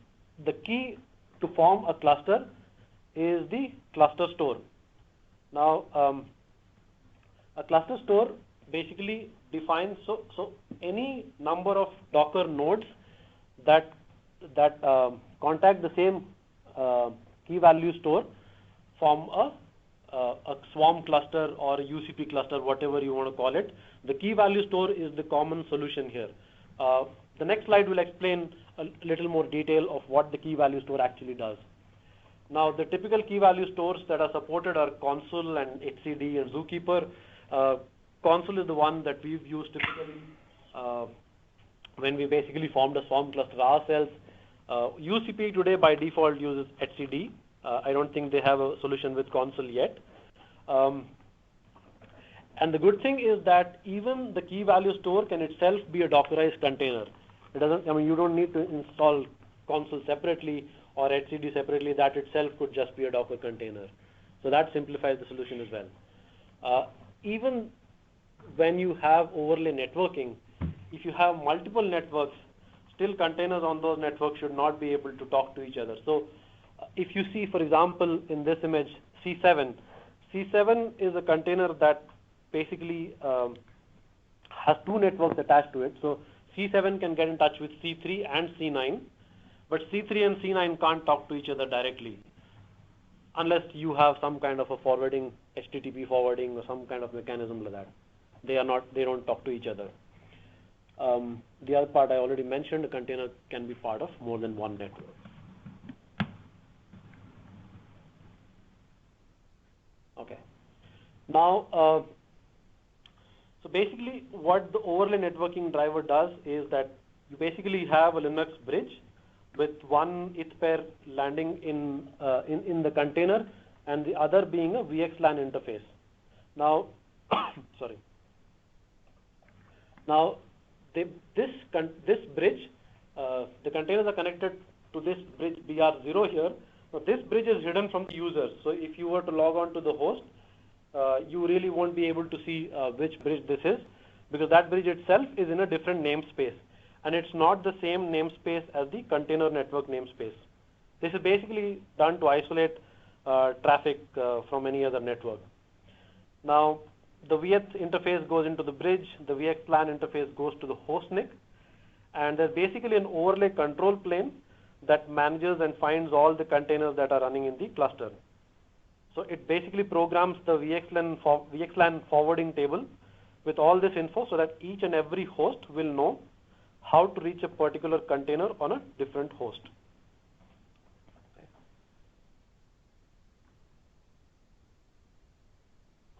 the key to form a cluster is the cluster store. Now, a cluster store basically defines so any number of Docker nodes that contact the same key value store form a swarm cluster or a UCP cluster, whatever you want to call it. The key value store is the common solution here. The next slide will explain a little more detail of what the key value store actually does. Now, the typical key value stores that are supported are Consul and HCD and Zookeeper. Consul is the one that we've used typically when we basically formed a swarm cluster ourselves. UCP today by default uses HCD. I don't think they have a solution with Consul yet. And the good thing is that even the key value store can itself be a Dockerized container. It doesn't, you don't need to install Consul separately or HCD separately. That itself could just be a Docker container. So that simplifies the solution as well. Even when you have overlay networking, if you have multiple networks, still containers on those networks should not be able to talk to each other. So if you see, for example, in this image, C7 is a container that basically has two networks attached to it. So C7 can get in touch with C3 and C9, but C3 and C9 can't talk to each other directly unless you have some kind of a forwarding, HTTP forwarding or some kind of mechanism like that. They don't talk to each other. The other part I already mentioned, a container can be part of more than one network. Okay. Now, so basically what the overlay networking driver does is that you basically have a Linux bridge with one ETH pair landing in the container and the other being a VXLAN interface. Now, sorry. Now, this bridge, the containers are connected to this bridge BR0 here. Now, this bridge is hidden from the users. So if you were to log on to the host, you really won't be able to see which bridge this is, because that bridge itself is in a different namespace. And it's not the same namespace as the container network namespace. This is basically done to isolate traffic from any other network. Now, the VX interface goes into the bridge, the VXLAN interface goes to the hostNIC, and there's basically an overlay control plane that manages and finds all the containers that are running in the cluster. So it basically programs the VXLAN forwarding table with all this info so that each and every host will know how to reach a particular container on a different host.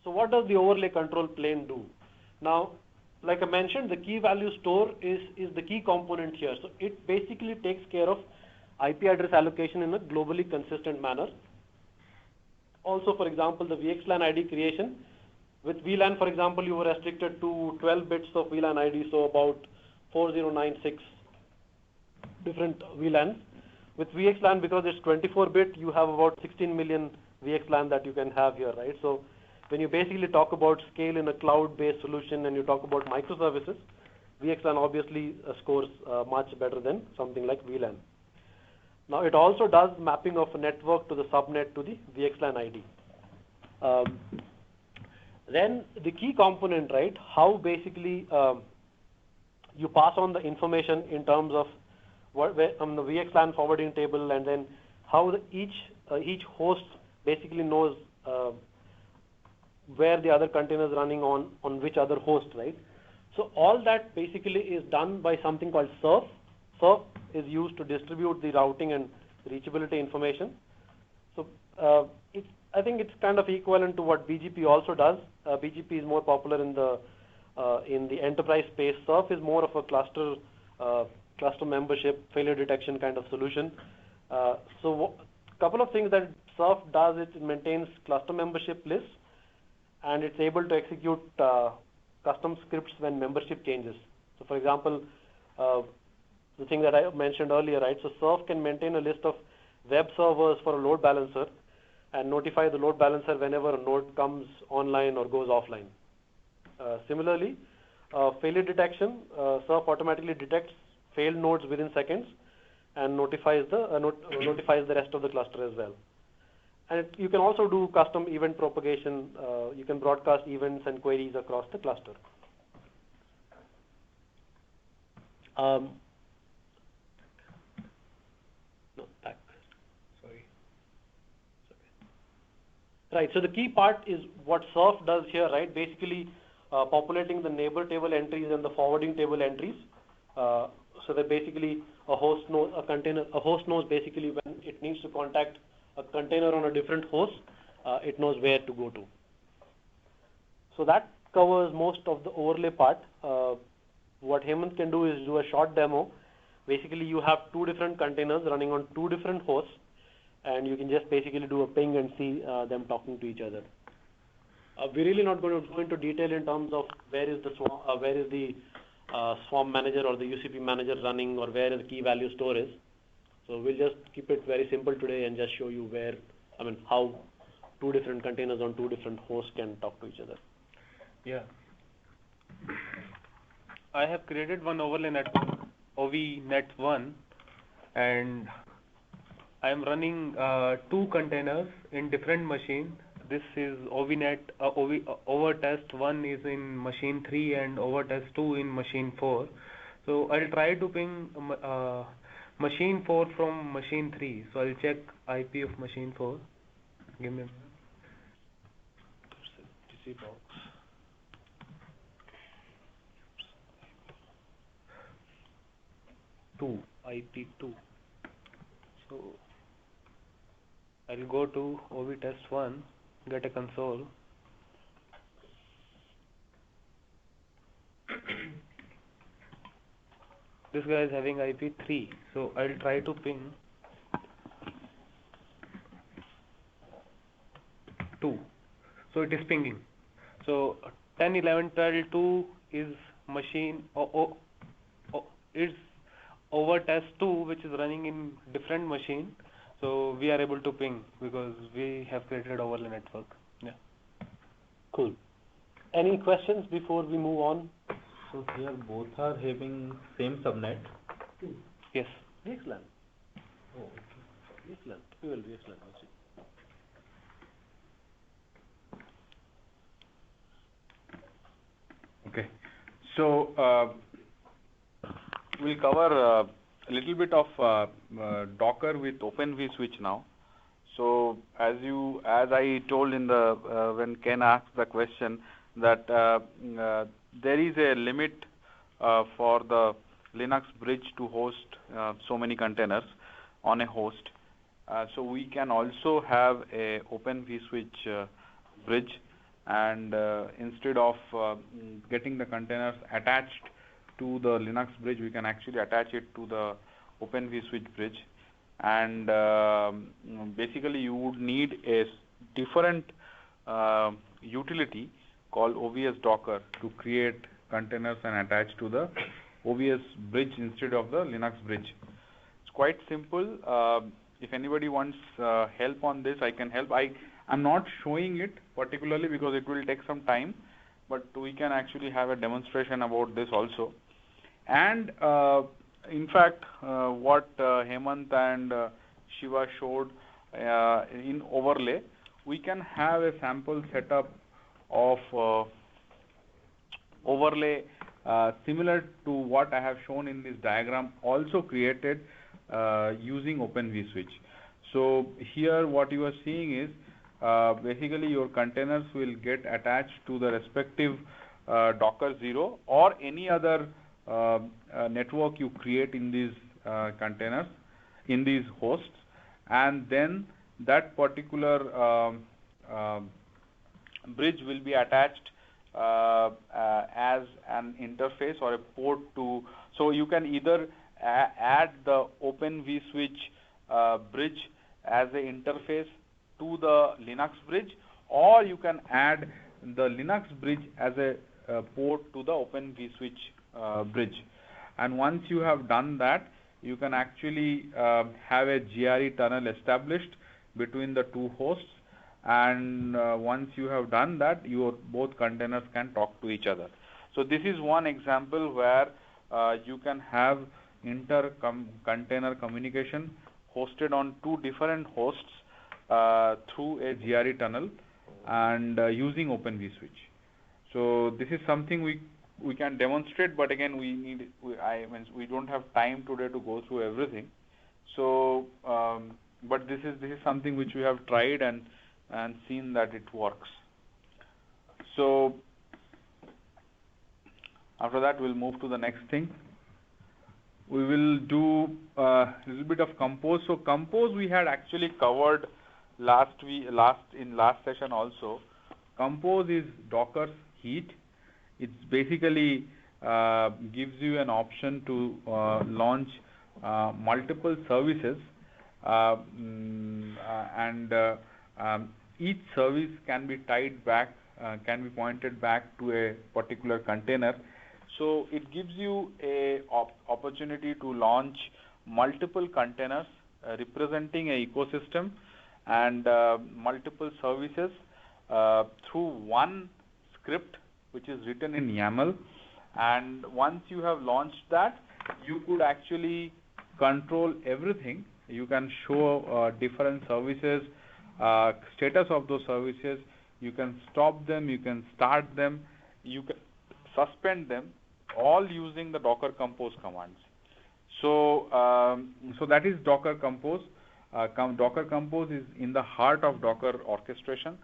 So what does the overlay control plane do? Now, like I mentioned, the key value store is the key component here. So it basically takes care of IP address allocation in a globally consistent manner. Also, for example, the VXLAN ID creation. With VLAN, for example, you were restricted to 12 bits of VLAN ID, so about 4096 different VLANs. With VXLAN, because it's 24-bit, you have about 16 million VXLAN that you can have here, right? So when you basically talk about scale in a cloud-based solution and you talk about microservices, VXLAN obviously scores much better than something like VLAN. Now, it also does mapping of a network to the subnet to the VXLAN ID. Then the key component, right, how basically you pass on the information in terms of on the VXLAN forwarding table, and then how each host basically knows where the other container is running on which other host, right? So all that basically is done by something called surf. Surf is used to distribute the routing and reachability information. So I think it's kind of equivalent to what BGP also does. BGP is more popular in the enterprise space. Surf is more of a cluster membership, failure detection kind of solution. So a couple of things that Surf does is it maintains cluster membership lists, and it's able to execute custom scripts when membership changes. So for example, the thing that I mentioned earlier, right? So Surf can maintain a list of web servers for a load balancer and notify the load balancer whenever a node comes online or goes offline. Similarly, failure detection, Surf automatically detects failed nodes within seconds and notifies the rest of the cluster as well. And you can also do custom event propagation. You can broadcast events and queries across the cluster. No, back. Sorry. Right, so the key part is what Surf does here, right? Basically, populating the neighbor table entries and the forwarding table entries. So that basically a host knows basically when it needs to contact a container on a different host, it knows where to go to. So that covers most of the overlay part. What Hemant can do is do a short demo. Basically, you have two different containers running on two different hosts, and you can just basically do a ping and see them talking to each other. We're really not going to go into detail in terms of where is the swarm manager or the UCP manager running, or where the key value store is. So we'll just keep it very simple today and just show you how two different containers on two different hosts can talk to each other. Yeah. I have created one overlay network, OVNet1, and I am running two containers in different machines. This is OVNet, overtest1 is in machine 3 and overtest 2 in machine 4. So I'll try to ping machine 4 from machine 3. So I'll check IP of machine 4. Give me a minute. DC box. IP2. So I'll go to OVTest1, get a console. This guy is having IP3, so I'll try to ping 2. So it is pinging. So 10, 11, 12, 2 is machine is overtest 2, which is running in different machine. So we are able to ping because we have created overlay network. Yeah. Cool. Any questions before we move on? So here both are having same subnet. Yes. VXLAN. Oh, okay. VXLAN. Dual VXLAN. Okay. So we'll cover a little bit of Docker with Open vSwitch now. So as I told in the when Ken asked the question that there is a limit for the Linux bridge to host so many containers on a host. So we can also have a Open vSwitch bridge, and instead of getting the containers attached to the Linux bridge, we can actually attach it to the Open vSwitch bridge. And basically you would need a different utility called OVS Docker to create containers and attach to the OVS bridge instead of the Linux bridge. It's quite simple. If anybody wants help on this, I can help. I'm not showing it particularly because it will take some time, but we can actually have a demonstration about this also. And in fact, what Hemant and Shiva showed in overlay, we can have a sample setup of overlay similar to what I have shown in this diagram, also created using Open vSwitch. So here what you are seeing is basically your containers will get attached to the respective Docker 0 or any other network you create in these containers, in these hosts, and then that particular bridge will be attached as an interface or a port to. So you can either add the Open vSwitch bridge as an interface to the Linux bridge, or you can add the Linux bridge as a port to the Open vSwitch bridge. And once you have done that, you can actually have a GRE tunnel established between the two hosts. And once you have done that, your both containers can talk to each other. So this is one example where you can have inter-container communication hosted on two different hosts through a GRE tunnel and using Open vSwitch. So this is something we can demonstrate, but again we don't have time today to go through everything. So but this is something which we have tried and seen that it works. So after that we'll move to the next thing. We will do a little bit of Compose. So Compose we had actually covered last session also. Compose is Docker's heat. It's basically gives you an option to launch multiple services, and each service can be tied back, can be pointed back to a particular container. So it gives you a opportunity to launch multiple containers representing an ecosystem and multiple services through one script which is written in YAML. And once you have launched that, you could actually control everything. You can show different services, status of those services. You can stop them, you can start them, you can suspend them, all using the Docker Compose commands. So so that is Docker Compose. Docker Compose is in the heart of Docker orchestration.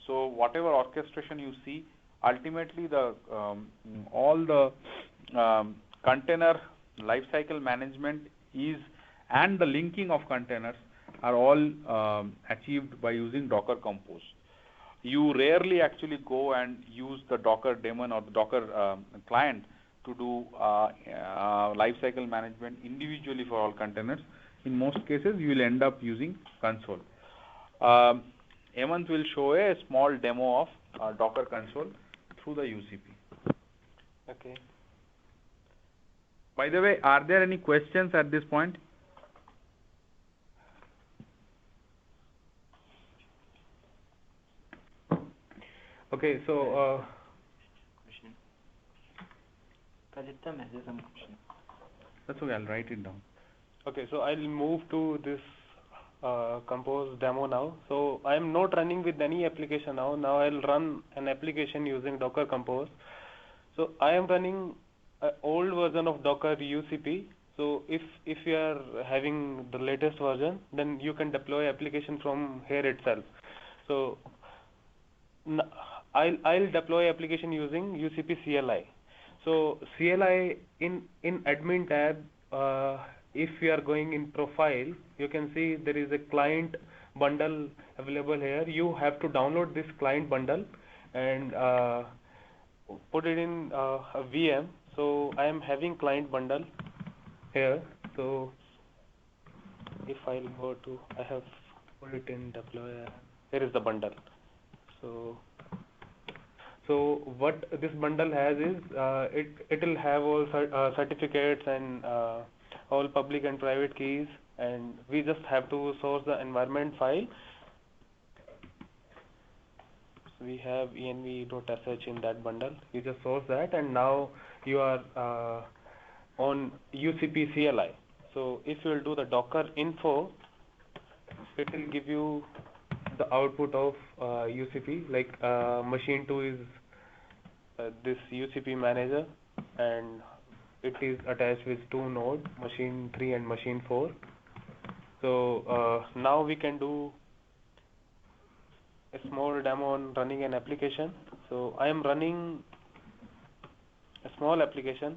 So whatever orchestration you see, ultimately the all the container lifecycle management is, and the linking of containers are all achieved by using Docker Compose. You rarely actually go and use the Docker daemon or the Docker client to do lifecycle management individually for all containers. In most cases, you will end up using console. Hemant will show a small demo of Docker console through the UCP. Okay. By the way, are there any questions at this point? Okay, so that's okay, I'll write it down. okay, so I'll move to this Compose demo now. So I am not running with any application now. Now I'll run an application using Docker Compose. So I am running an old version of Docker UCP. So if you are having the latest version, then you can deploy application from here itself. So I'll deploy application using UCP CLI. So CLI in admin tab, if you are going in profile, you can see there is a client bundle available here. You have to download this client bundle and put it in a VM. So I am having client bundle here. So if I'll go to, I have put it in deploy. Here is the bundle. So what this bundle has is it will have all certificates and all public and private keys, and we just have to source the environment file. So we have env.sh in that bundle. You just source that, and now you are on UCP CLI. So if you will do the docker info, it will give you the output of UCP, like machine 2 is this UCP manager, and it is attached with 2 nodes, machine 3 and machine 4. So now we can do a small demo on running an application. So I am running a small application.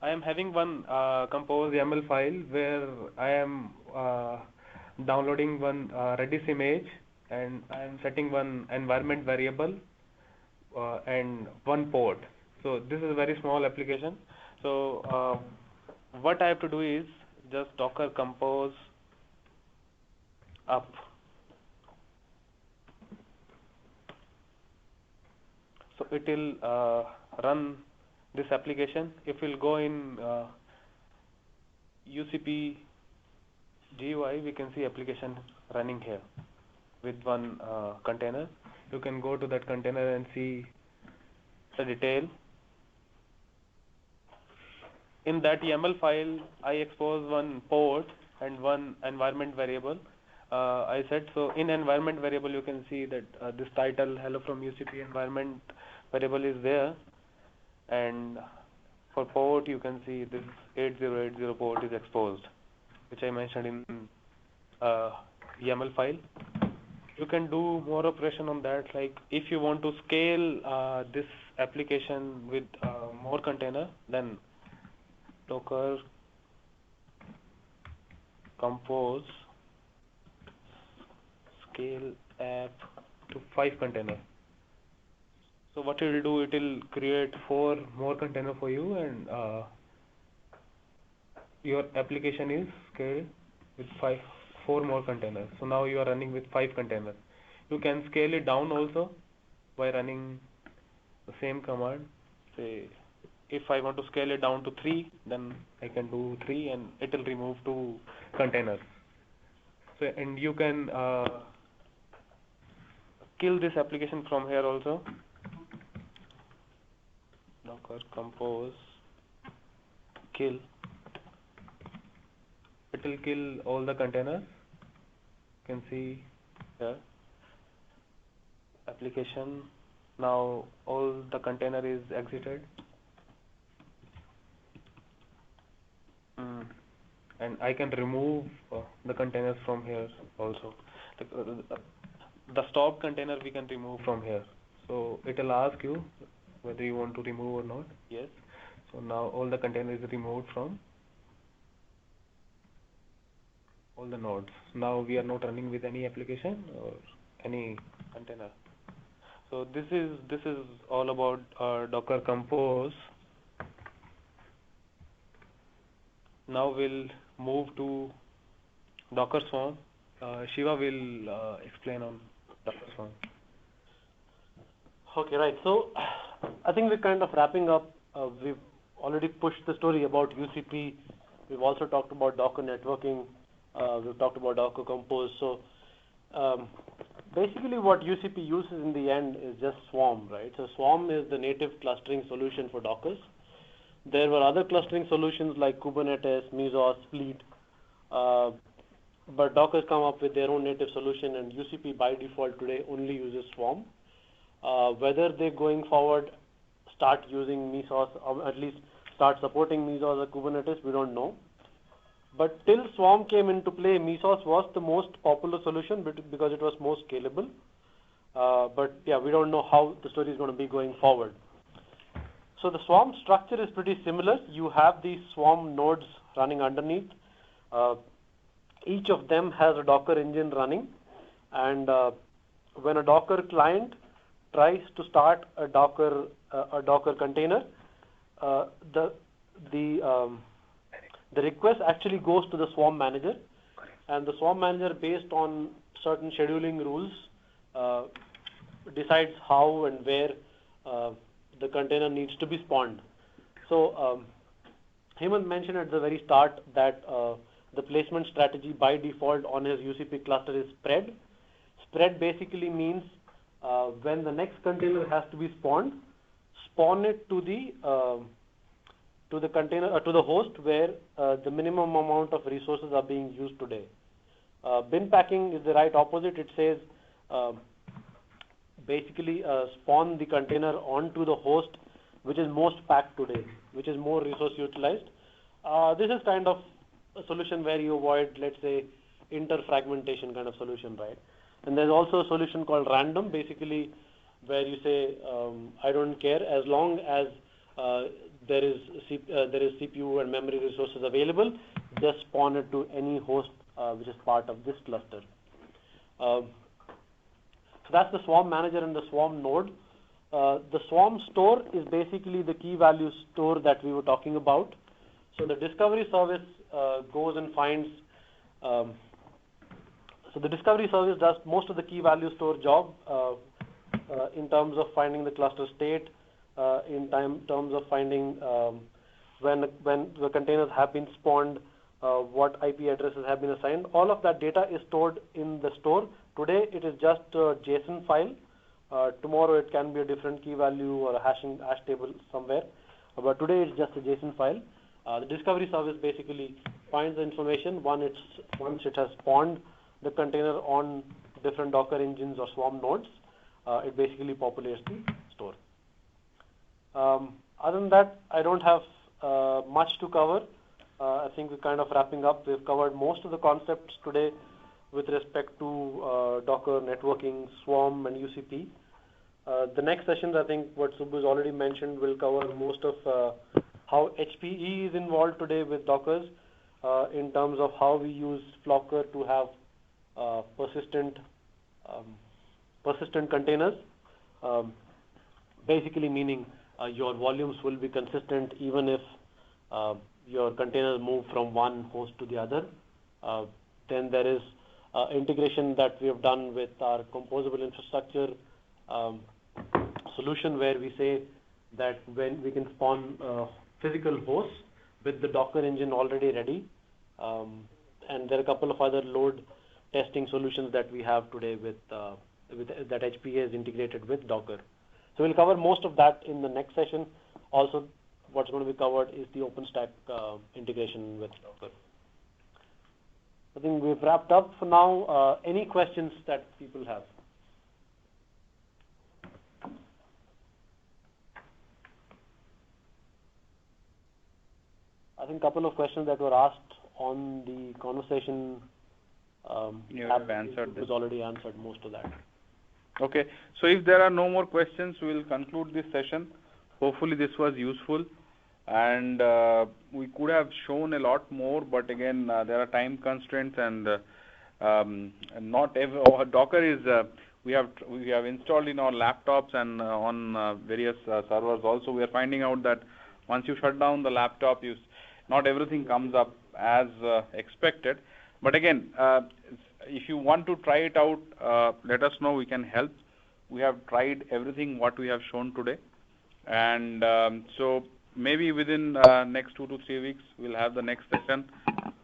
I am having one Compose YAML file where I am downloading one Redis image, and I am setting one environment variable and one port. So this is a very small application. So what I have to do is just Docker Compose up. it will run this application. If we'll go in UCP GUI, we can see application running here with one container. You can go to that container and see the detail. In that YAML file, I expose one port and one environment variable. I said so. In environment variable, you can see that this title hello from UCP environment variable is there, and for port you can see this 8080 port is exposed, which I mentioned in YAML file. You can do more operation on that, like if you want to scale this application with more container, then Docker compose scale app to 5 container. So what it will do, it will create 4 more container for you, and your application is scaled with 4 more containers. So now you are running with 5 containers. You can scale it down also by running the same command. Say if I want to scale it down to 3, then I can do 3 and it will remove 2 containers. So, and you can kill this application from here also. Docker compose kill. It will kill all the containers. You can see here application. Now all the container is exited. And I can remove the containers from here also. The stop container we can remove from here. So it will ask you whether you want to remove or not. Yes. So now all the container is removed from all the nodes. Now we are not running with any application or any container. So this is all about Docker Compose. Now we'll move to Docker Swarm. Shiva will explain on Docker Swarm. Okay, right. So I think we're kind of wrapping up. We've already pushed the story about UCP. We've also talked about Docker networking. We've talked about Docker Compose. So basically what UCP uses in the end is just Swarm, right? So Swarm is the native clustering solution for Dockers. There were other clustering solutions like Kubernetes, Mesos, Fleet, but Docker's come up with their own native solution, and UCP by default today only uses Swarm. Whether they going forward start using Mesos or at least start supporting Mesos or Kubernetes, we don't know. But till Swarm came into play, Mesos was the most popular solution because it was more scalable. But yeah, we don't know how the story is going to be going forward. So the Swarm structure is pretty similar. You have these Swarm nodes running underneath. Each of them has a Docker engine running, and when a Docker client tries to start a Docker container, the request actually goes to the Swarm manager, and the Swarm manager, based on certain scheduling rules, decides how and where the container needs to be spawned. So Hemant mentioned at the very start that the placement strategy by default on his UCP cluster is spread. Spread basically means when the next container has to be spawned, spawn it to the container to the host where the minimum amount of resources are being used today. Bin packing is the right opposite. It says basically spawn the container onto the host which is most packed today, which is more resource utilized. This is kind of a solution where you avoid, let's say, interfragmentation kind of solution, right? And there's also a solution called random, basically where you say, I don't care as long as there is CPU and memory resources available, just spawn it to any host which is part of this cluster. So that's the Swarm manager and the Swarm node. The Swarm store is basically the key value store that we were talking about. So the discovery service goes and finds, so the discovery service does most of the key value store job. in terms of finding the cluster state, in terms of finding when the containers have been spawned, what IP addresses have been assigned. All of that data is stored in the store. Today it is just a JSON file. Tomorrow it can be a different key value or a hash table somewhere. But today it's just a JSON file. The discovery service basically finds the information once it has spawned the container on different Docker engines or Swarm nodes. It basically populates the store. Other than that, I don't have much to cover. I think we're kind of wrapping up. We've covered most of the concepts today with respect to Docker, networking, Swarm, and UCP. The next sessions, I think what Subbu has already mentioned, will cover most of how HPE is involved today with Dockers in terms of how we use Flocker to have persistent containers, basically meaning your volumes will be consistent even if your containers move from one host to the other. Then there is integration that we have done with our composable infrastructure solution, where we say that when we can spawn physical hosts with the Docker engine already ready, and there are a couple of other load testing solutions that we have today with that HPE has integrated with Docker. So we'll cover most of that in the next session. Also, what's going to be covered is the OpenStack integration with Docker. I think we've wrapped up for now. Any questions that people have? I think a couple of questions that were asked on the conversation have answered this. Was already answered most of that. Okay, so if there are no more questions, we will conclude this session. Hopefully this was useful, and we could have shown a lot more, but again there are time constraints, and not every Docker is we have installed in our laptops and on various servers also. We are finding out that once you shut down the laptop, not everything comes up as expected. But again, if you want to try it out, let us know. We can help. We have tried everything what we have shown today, and so maybe within next 2 to 3 weeks we'll have the next session,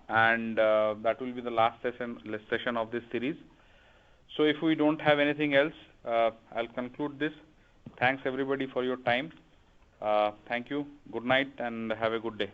and that will be the last session of this series. So if we don't have anything else, I'll conclude this. Thanks everybody for your time. Thank you. Good night and have a good day.